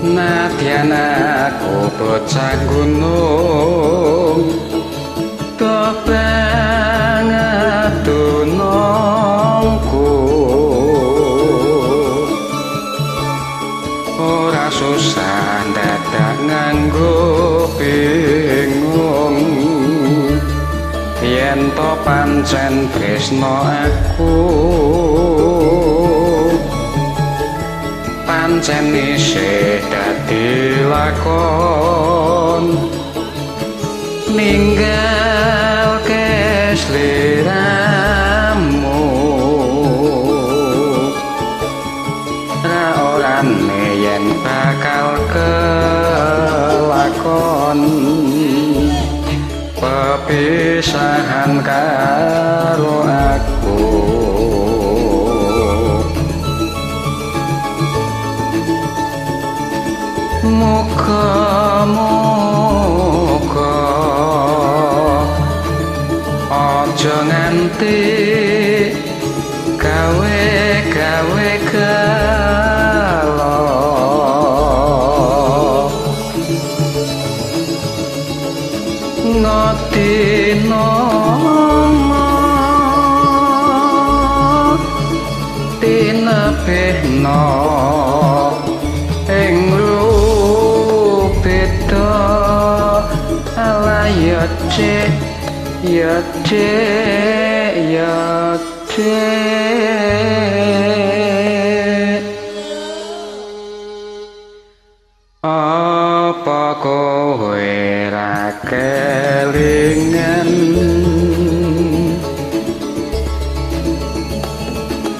Nadyan aku bocah gunung to banget nongku ora susah dadak nganggo bingung yen to pancen tresna aku pancen isih dadi lakon ninggalke sliramu ra orane yen bakal kelakon pepisahan karo aku. Muga-muga aja nganti gawe gelo ngodino tinebihno ing ya apa kowe ra kelingan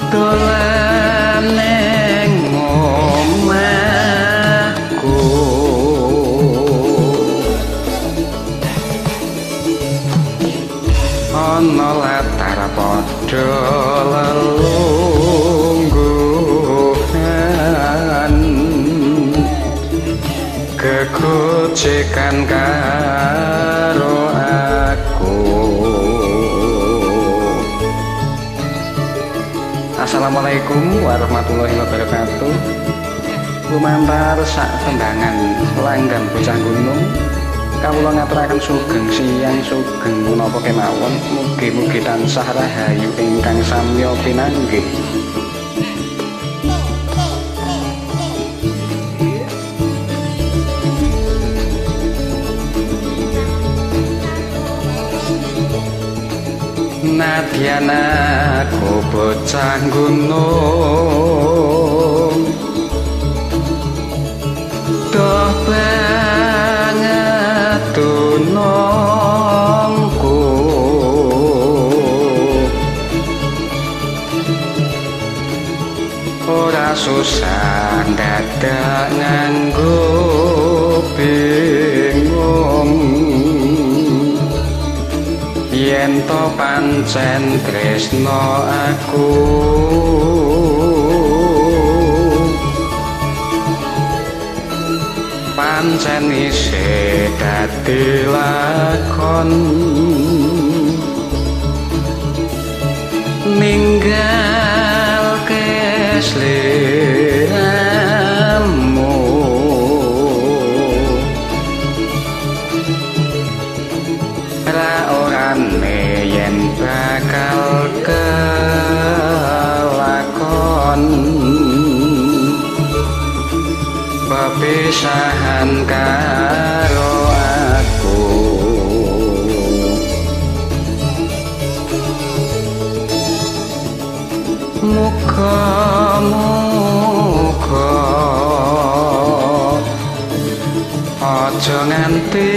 dolan ning omahku ana latar padha lelungguhan kekucikan karo aku. Assalamualaikum warahmatullahi wabarakatuh. Lumantar sak tembangan langgam bocah gunung kawula ngaturaken sugeng siang sugeng menapa kemawon mugi-mugi tansah rahayu ingkang samya pinanggih. Nadyan aku bocah gunung doh banget nongku ora susah dadak nganggo bingung yen to pancen tresna aku pancen isih dadi lakon ninggalke sliramu ra orane yen bakal kelakon pepisahan karo aku. Muga-muga aja nganti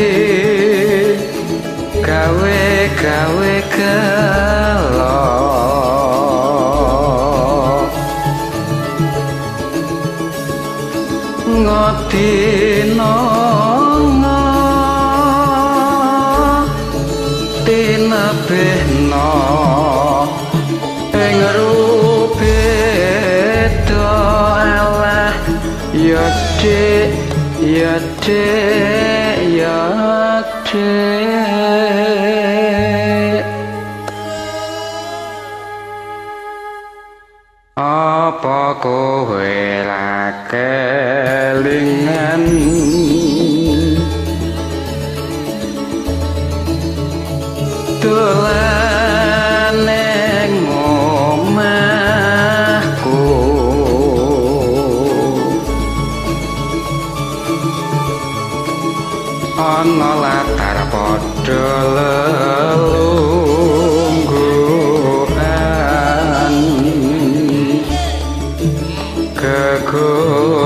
gawe gelo ngodino ya dek ya dek apa kowe lagi kelingan dolan ning omahku ana latar padha lelungguhan kegojekan